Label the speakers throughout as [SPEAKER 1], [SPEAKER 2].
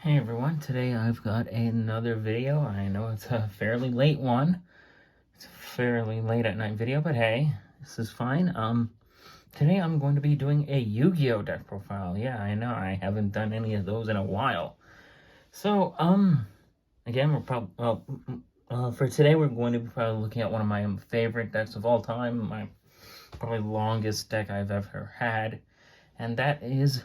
[SPEAKER 1] Hey everyone, today I've got another video. I know it's a fairly late one. It's a fairly late at night video, but hey, this is fine. Today I'm going to be doing a Yu-Gi-Oh deck profile. Yeah, I know, I haven't done any of those in a while. So, again, we're probably, for today we're going to be probably looking at one of my favorite decks of all time, my probably longest deck I've ever had, and that is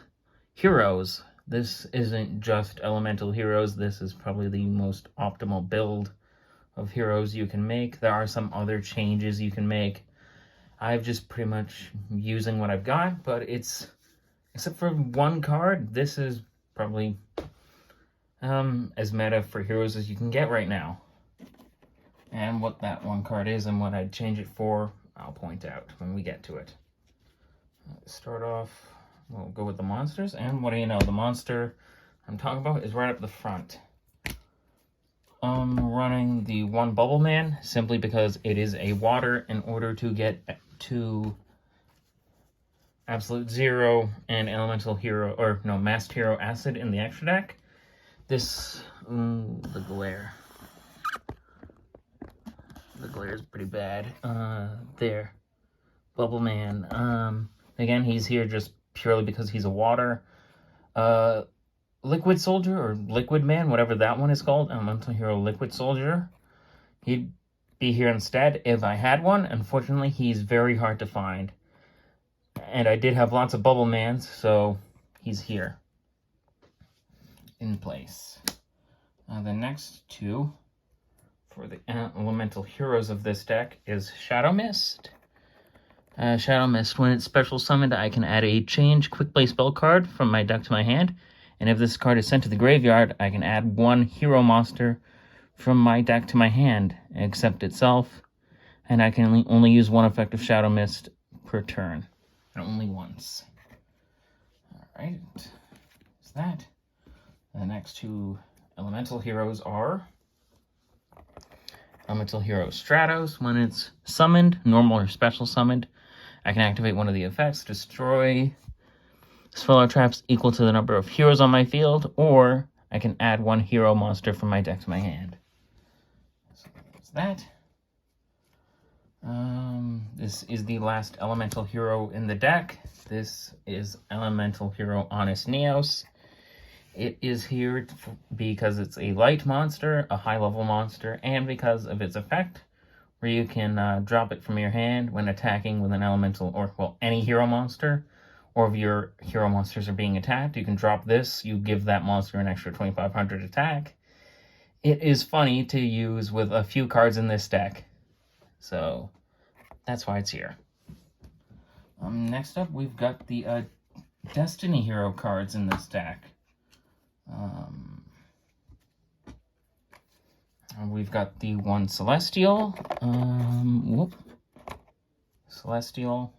[SPEAKER 1] HEROS. This isn't just elemental heroes. This is probably the most optimal build of heroes you can make. There are some other changes you can make. I've just pretty much using what I've got, but except for one card, this is probably as meta for heroes as you can get right now. And what that one card is and what I'd change it for, I'll point out when we get to it. Start off, we'll go with the monsters, and what do you know, the monster I'm talking about is right up the front. I'm running the one Bubble Man simply because it is a water in order to get to Absolute Zero and Elemental Hero, or no, Masked Hero Acid in the extra deck. This, the glare. The glare is pretty bad. There. Bubble Man. Again, he's here just purely because he's a water. Liquid Soldier, or Liquid Man, whatever that one is called, Elemental Hero Liquid Soldier. He'd be here instead if I had one. Unfortunately, he's very hard to find. And I did have lots of Bubble Mans, so he's here. In place. The next two for the elemental heroes of this deck is Shadow Mist. Shadow Mist, when it's special summoned, I can add a change quick play spell card from my deck to my hand. And if this card is sent to the graveyard, I can add one hero monster from my deck to my hand, except itself. And I can only use one effect of Shadow Mist per turn. And only once. Alright. That's that. The next two elemental heroes are Elemental Hero Stratos. When it's summoned, normal or special summoned, I can activate one of the effects, destroy spell traps equal to the number of heroes on my field, or I can add one hero monster from my deck to my hand. So that's that. This is the last elemental hero in the deck. This is Elemental Hero Honest Neos. It is here because it's a light monster, a high-level monster, and because of its effect, where you can drop it from your hand when attacking with an elemental, or, well, any hero monster, or if your hero monsters are being attacked, you can drop this, you give that monster an extra 2,500 attack. It is funny to use with a few cards in this deck, so that's why it's here. Next up, we've got the Destiny Hero cards in this deck. We've got the one Celestial. Celestial.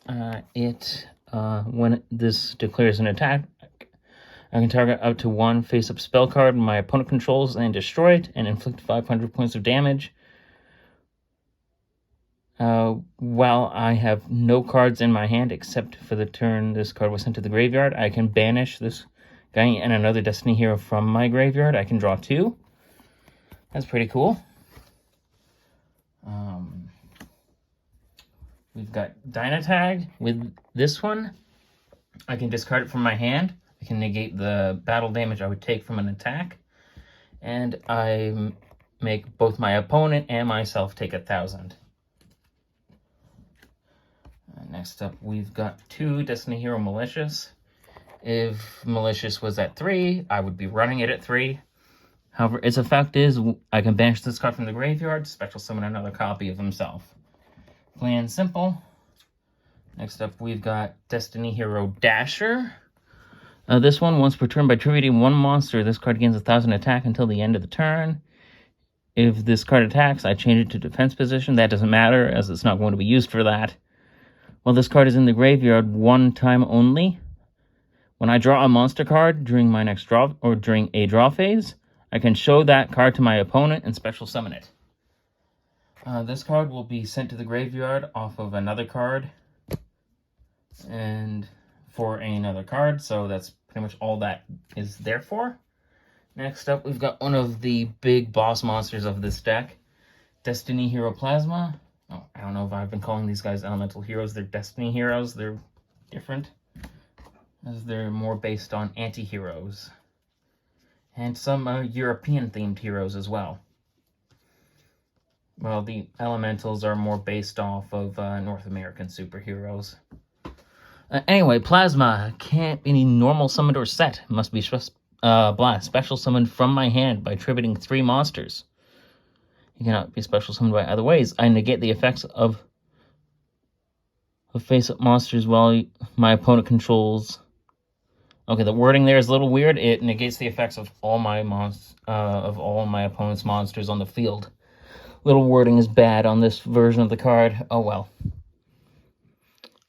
[SPEAKER 1] When this declares an attack, I can target up to one face-up spell card my opponent controls and destroy it and inflict 500 points of damage. While I have no cards in my hand except for the turn this card was sent to the graveyard, I can banish this guy and another Destiny Hero from my graveyard. I can draw two. That's pretty cool. We've got Dynatag. With this one, I can discard it from my hand. I can negate the battle damage I would take from an attack. And I make both my opponent and myself take 1,000. Next up, we've got two Destiny Hero Malicious. If Malicious was at 3, I would be running it at 3. However, its effect is I can banish this card from the graveyard, special summon another copy of himself. Plain and simple. Next up, we've got Destiny Hero Dasher. This one, once per turn by tributing one monster, this card gains 1,000 attack until the end of the turn. If this card attacks, I change it to defense position. That doesn't matter, as it's not going to be used for that. While this card is in the graveyard one time only, when I draw a monster card during my next draw, or during a draw phase, I can show that card to my opponent and special summon it. This card will be sent to the graveyard off of another card, and for another card, so that's pretty much all that is there for. Next up, we've got one of the big boss monsters of this deck, Destiny Hero Plasma. Oh, I don't know if I've been calling these guys elemental heroes. They're Destiny heroes. They're different, as they're more based on anti-heroes. And some European-themed heroes as well. Well, the elementals are more based off of North American superheroes. Anyway, Plasma can't be any normal summoned or set. It must be special summoned from my hand by tributing 3 monsters. You cannot be special summoned by other ways. I negate the effects of face-up monsters while my opponent controls. Okay, the wording there is a little weird. It negates the effects of all my opponent's monsters on the field. Little wording is bad on this version of the card. Oh well.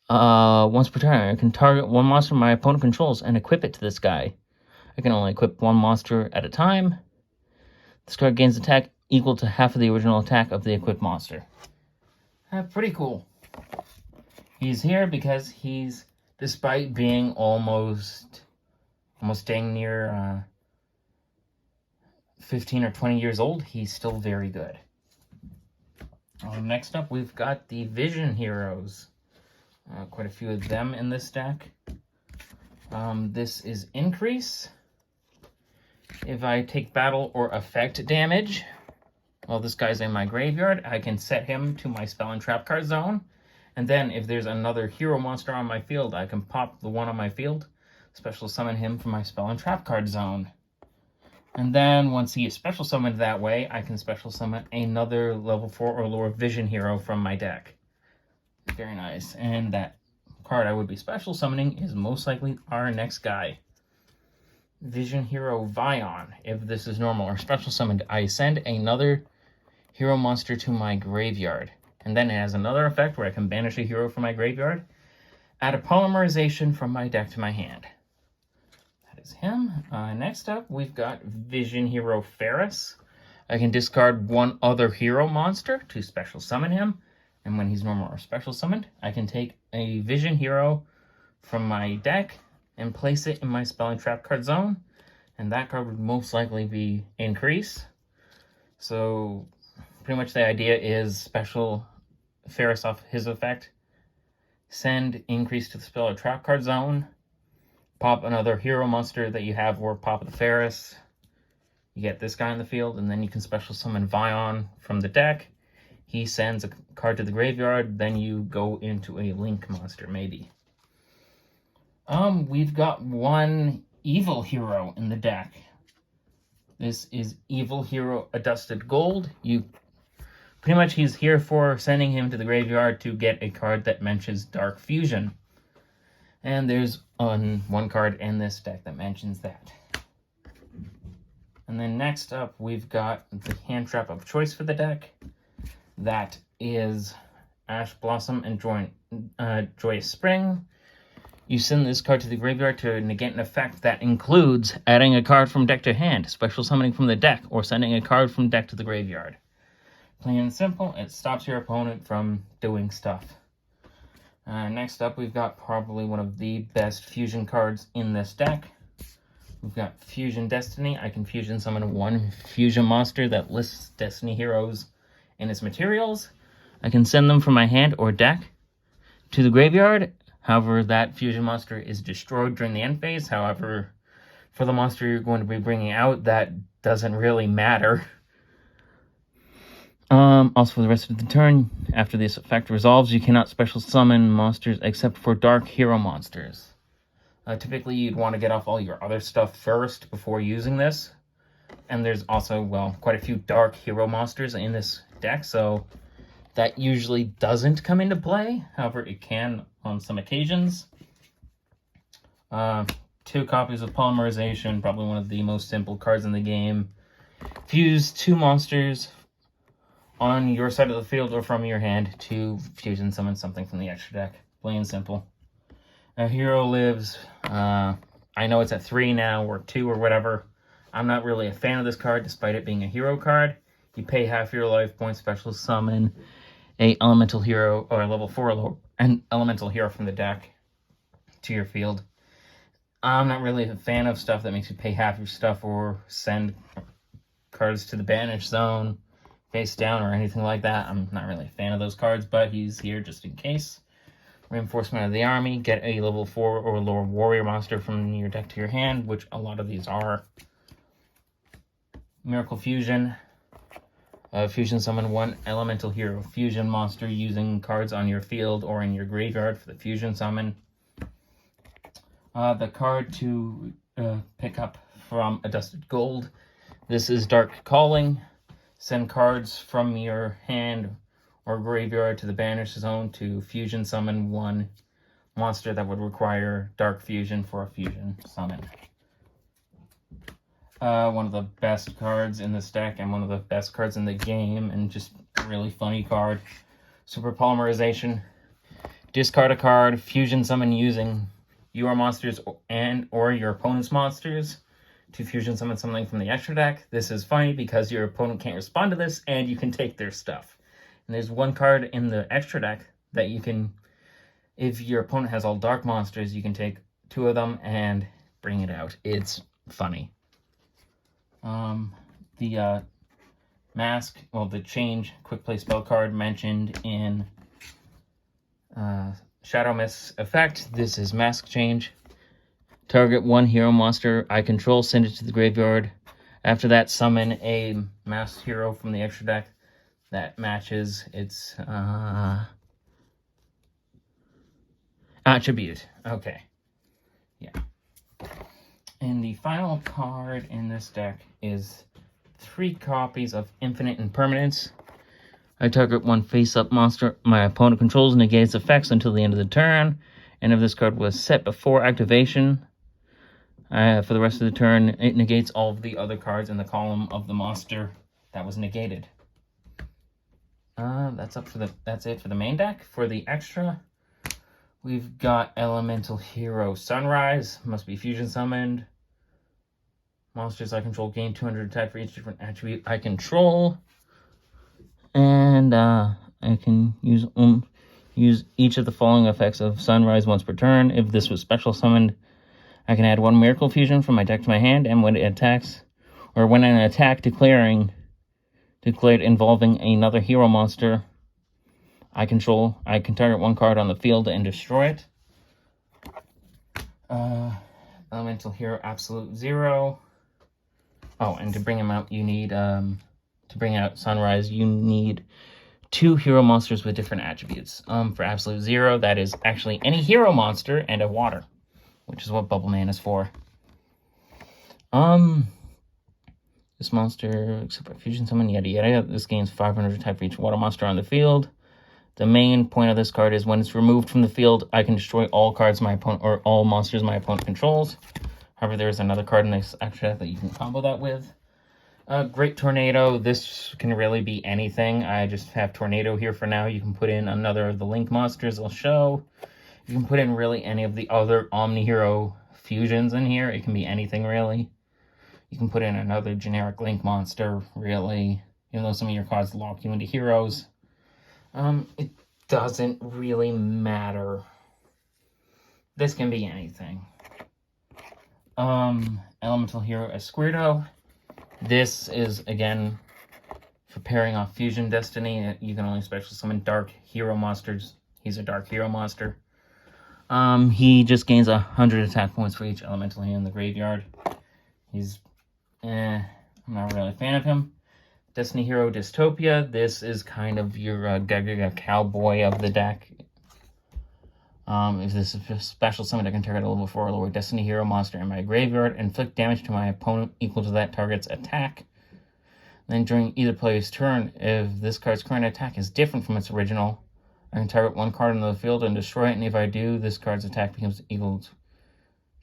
[SPEAKER 1] Once per turn, I can target 1 monster my opponent controls and equip it to this guy. I can only equip 1 monster at a time. This card gains attack equal to half of the original attack of the equipped monster. Pretty cool. He's here because he's, despite being almost dang near 15 or 20 years old, he's still very good. Next up, we've got the Vision Heroes. Quite a few of them in this deck. This is Increase. If I take battle or effect damage, while this guy's in my graveyard, I can set him to my spell and trap card zone. And then if there's another hero monster on my field, I can pop the one on my field, special summon him from my spell and trap card zone. And then once he is special summoned that way, I can special summon another level 4 or lower Vision Hero from my deck. Very nice. And that card I would be special summoning is most likely our next guy. Vision Hero Vion. If this is normal or special summoned, I send another hero monster to my graveyard. And then it has another effect where I can banish a hero from my graveyard. Add a polymerization from my deck to my hand. That is him. Next up, we've got Vision Hero Ferris. I can discard 1 other hero monster to special summon him. And when he's normal or special summoned, I can take a Vision Hero from my deck and place it in my spell and trap card zone. And that card would most likely be Increase. So pretty much the idea is special Ferris off his effect, send Increase to the spell or trap card zone, pop another hero monster that you have, or pop the Ferris. You get this guy in the field, and then you can special summon Vion from the deck. He sends a card to the graveyard, then you go into a Link monster, maybe. We've got 1 evil hero in the deck. This is Evil Hero Adusted Gold. Pretty much he's here for sending him to the graveyard to get a card that mentions Dark Fusion. And there's one card in this deck that mentions that. And then next up, we've got the hand trap of choice for the deck. That is Ash Blossom and Joyous Spring. You send this card to the graveyard to negate an effect that includes adding a card from deck to hand, special summoning from the deck, or sending a card from deck to the graveyard. Plain and simple, it stops your opponent from doing stuff. Next up, we've got probably one of the best fusion cards in this deck. We've got Fusion Destiny. I can fusion summon 1 fusion monster that lists Destiny heroes in its materials. I can send them from my hand or deck to the graveyard. However, that fusion monster is destroyed during the end phase. However, for the monster you're going to be bringing out, that doesn't really matter. Also, for the rest of the turn, after this effect resolves, you cannot special summon monsters except for dark hero monsters. Typically, you'd want to get off all your other stuff first before using this. And there's also, well, quite a few dark hero monsters in this deck, so that usually doesn't come into play. However, it can on some occasions. 2 copies of Polymerization, probably one of the most simple cards in the game. Fuse 2 monsters on your side of the field or from your hand to fusion summon something from the extra deck. Plain and simple. A hero lives. I know it's at 3 now, or 2, or whatever. I'm not really a fan of this card, despite it being a hero card. You pay half your life points, special summon a elemental hero, or level 4 an elemental hero from the deck to your field. I'm not really a fan of stuff that makes you pay half your stuff or send cards to the banish zone face down or anything like that. I'm not really a fan of those cards, but he's here just in case. Reinforcement of the army. Get a level 4 or lower warrior monster from your deck to your hand, which a lot of these are. Miracle Fusion. Fusion summon 1 elemental hero fusion monster using cards on your field or in your graveyard for the fusion summon. The card to pick up from a Dusted Gold. This is Dark Calling. Send cards from your hand or graveyard to the banish zone to fusion summon 1 monster that would require Dark Fusion for a fusion summon. One of the best cards in this deck and one of the best cards in the game, and just a really funny card. Super Polymerization. Discard a card, fusion summon using your monsters or your opponent's monsters to fusion summon something from the extra deck. This is funny because your opponent can't respond to this and you can take their stuff. And there's 1 card in the extra deck that you can, if your opponent has all dark monsters, you can take 2 of them and bring it out. It's funny. The mask, well, the change quick play spell card mentioned in Shadow Mist's effect. This is mask change. Target 1 hero monster I control, send it to the graveyard. After that, summon a masked hero from the extra deck that matches its attribute. Okay. Yeah. And the final card in this deck is 3 copies of Infinite Impermanence. I target 1 face-up monster my opponent controls, negates effects until the end of the turn. And if this card was set before activation, for the rest of the turn, it negates all of the other cards in the column of the monster that was negated. That's it for the main deck. For the extra, we've got Elemental Hero Sunrise, must be fusion summoned. Monsters I control gain 200 attack for each different attribute I control. And I can use each of the following effects of Sunrise once per turn. If this was special summoned, I can add 1 Miracle Fusion from my deck to my hand, and when it attacks, or when an attack declared involving another hero monster I control, I can target 1 card on the field and destroy it. Elemental Hero Absolute Zero. Oh, and to bring him out, you need, to bring out Sunrise, you need 2 hero monsters with different attributes. For Absolute Zero, that is actually any hero monster and a water, which is what Bubble Man is for. This monster, except for fusion summon, yada yada. This gains 500 attack for each water monster on the field. The main point of this card is when it's removed from the field, I can destroy all cards my opponent or all monsters my opponent controls. However, there is another card in this extra deck that you can combo that with. Great Tornado. This can really be anything. I just have Tornado here for now. You can put in another of the Link monsters I'll show. You can put in really any of the other Omni-Hero fusions in here. It can be anything, really. You can put in another generic Link monster, really. Even though some of your cards lock you into heroes. It doesn't really matter. This can be anything. Elemental Hero Esquirto. This is, again, for pairing off Fusion Destiny. You can only special summon dark hero monsters. He's a dark hero monster. He just gains 100 attack points for each elemental hero in the graveyard. He's, I'm not really a fan of him. Destiny Hero Dystopia. This is kind of your Gaga Cowboy of the deck. If this is a special summon, I can target a level 4 or lower Destiny Hero monster in my graveyard, inflict damage to my opponent equal to that target's attack. Then during either player's turn, if this card's current attack is different from its original, I can target 1 card on the field and destroy it, and if I do, this card's attack becomes equal to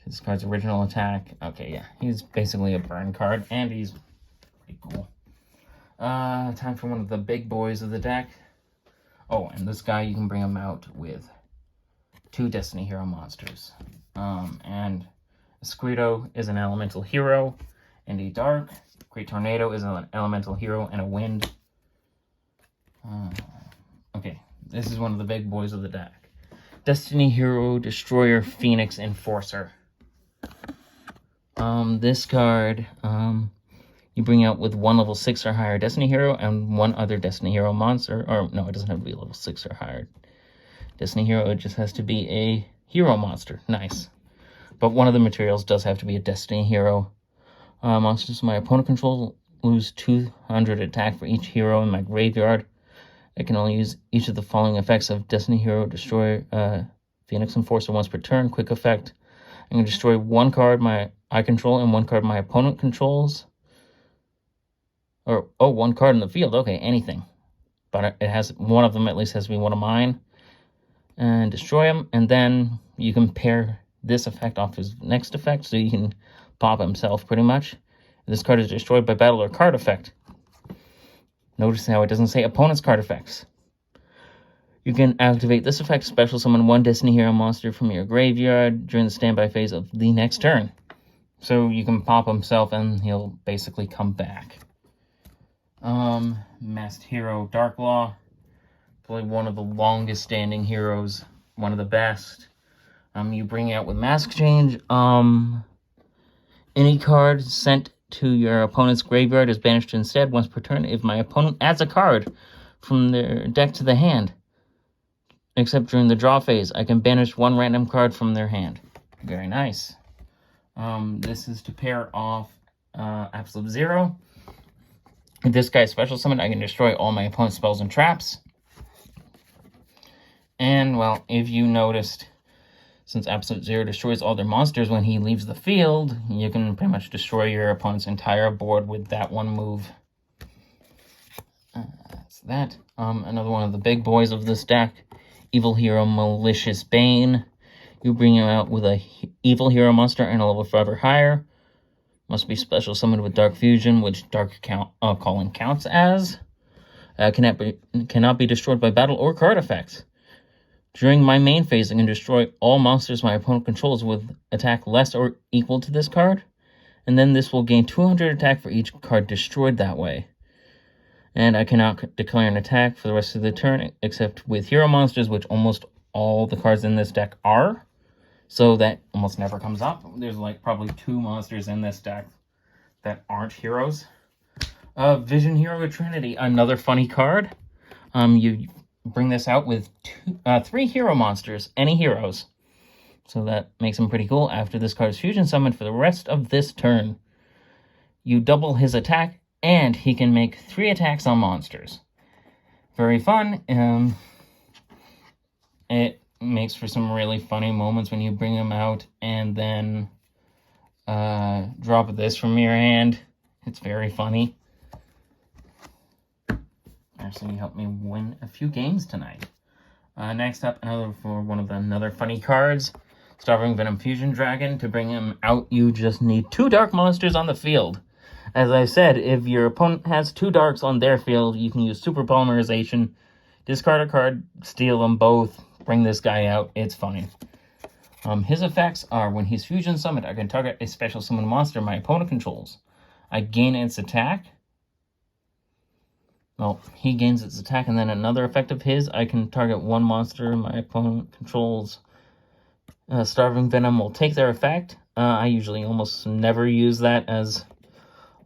[SPEAKER 1] this card's original attack. Okay, yeah, he's basically a burn card, and he's pretty cool. Time for one of the big boys of the deck. Oh, and this guy, you can bring him out with 2 Destiny Hero monsters. And Esquirto is an elemental hero and a dark. Great Tornado is an elemental hero and a wind. Okay, this is one of the big boys of the deck. Destiny Hero, Destroyer, Phoenix, Enforcer. This card, you bring out with one level 6 or higher Destiny Hero and one other Destiny Hero monster. Or, no, it doesn't have to be level 6 or higher Destiny Hero. It just has to be a hero monster. Nice. But one of the materials does have to be a Destiny Hero. Monsters my opponent controls lose 200 attack for each hero in my graveyard. I can only use each of the following effects of Destiny Hero, Destroyer, Phoenix Enforcer once per turn. Quick effect. I'm going to destroy one card I control and one card my opponent controls. Or, oh, one card in the field. Okay, anything. But it has, one of them at least has to be one of mine. And destroy them. And then you can pair this effect off his next effect, so you can pop himself pretty much. This card is destroyed by battle or card effect. Notice how it doesn't say opponent's card effects. You can activate this effect, special summon one Destiny Hero monster from your graveyard during the standby phase of the next turn. So you can pop himself and he'll basically come back. Masked Hero Darklaw. Probably one of the longest standing heroes. One of the best. You bring out with Mask Change. Any card sent to your opponent's graveyard is banished instead once per turn if my opponent adds a card from their deck to the hand. Except during the draw phase, I can banish one random card from their hand. Very nice. This is to pair off Absolute Zero. With this guy's special summon, I can destroy all my opponent's spells and traps. And, well, if you noticed, since Absolute Zero destroys all their monsters when he leaves the field, you can pretty much destroy your opponent's entire board with that one move. That's that. Another one of the big boys of this deck, Evil Hero Malicious Bane. You bring him out with a Evil Hero monster and a level 5 or higher. Must be special summoned with Dark Fusion, which Dark Calling counts as. Cannot be destroyed by battle or card effects. During my main phase, I can destroy all monsters my opponent controls with attack less or equal to this card. And then this will gain 200 attack for each card destroyed that way. And I cannot declare an attack for the rest of the turn, except with hero monsters, which almost all the cards in this deck are. So that almost never comes up. There's like probably 2 monsters in this deck that aren't heroes. Vision Hero Trinity, another funny card. You bring this out with 3 hero monsters, any heroes. So that makes him pretty cool. After this card is fusion summoned for the rest of this turn, you double his attack, and he can make 3 attacks on monsters. Very fun. It makes for some really funny moments when you bring him out and then drop this from your hand. It's very funny. Actually, helped me win a few games tonight. Next up, another funny cards. Starving Venom Fusion Dragon. To bring him out, you just need 2 dark monsters on the field. As I said, if your opponent has 2 darks on their field, you can use Super Polymerization, discard a card, steal them both, bring this guy out. It's funny. His effects are, when he's fusion summoned, I can target a special summon monster my opponent controls. I gain its attack. Well, he gains its attack, and then another effect of his, I can target one monster my opponent controls. Starving Venom will take their effect. I usually almost never use that, as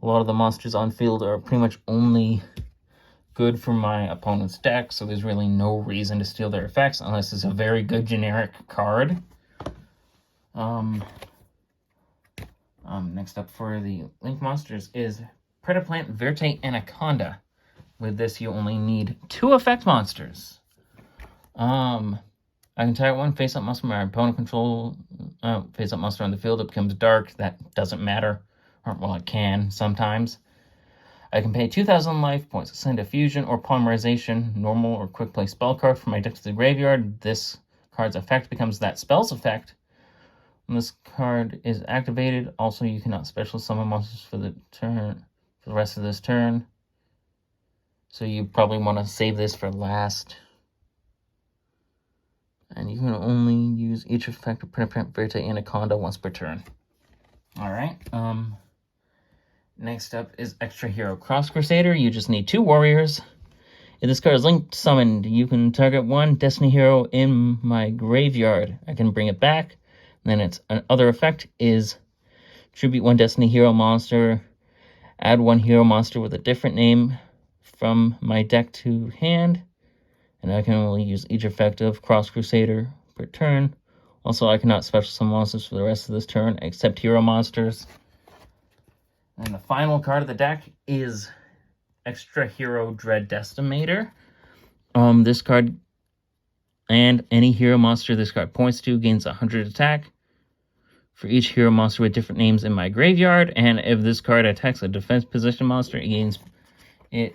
[SPEAKER 1] a lot of the monsters on field are pretty much only good for my opponent's deck, so there's really no reason to steal their effects unless it's a very good generic card. Next up for the Link monsters is Predaplant Verite Anaconda. With this, you only need 2 effect monsters. I can target one face-up monster my opponent control. Face-up monster on the field, it becomes dark. That doesn't matter. Or, well, it can sometimes. I can pay 2,000 life points, send a fusion or polymerization, normal or quick play spell card from my deck to the graveyard. This card's effect becomes that spell's effect. When this card is activated, also you cannot special summon monsters for the rest of this turn. So you probably want to save this for last. And you can only use each effect of Predaplant Verite Anaconda once per turn. Alright, next up is Extra Hero Cross Crusader. You just need 2 warriors. If this card is linked summoned, you can target one Destiny hero in my graveyard. I can bring it back. And then its other effect is tribute one Destiny hero monster. Add one hero monster with a different name from my deck to hand. And I can only use each effect of Cross Crusader per turn. Also, I cannot special summon monsters for the rest of this turn, except hero monsters. And the final card of the deck is Extra Hero Dread Decimator. This card and any hero monster this card points to gains 100 attack for each hero monster with different names in my graveyard. And if this card attacks a defense position monster, it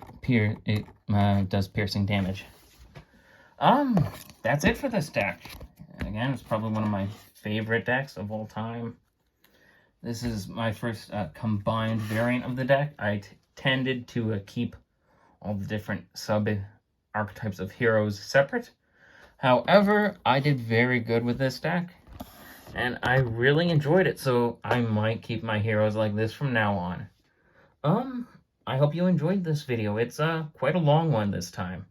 [SPEAKER 1] does piercing damage. That's it for this deck. Again, it's probably one of my favorite decks of all time. This is my first combined variant of the deck. I tended to keep all the different sub-archetypes of heroes separate. However, I did very good with this deck, and I really enjoyed it, so I might keep my heroes like this from now on. I hope you enjoyed this video. It's quite a long one this time.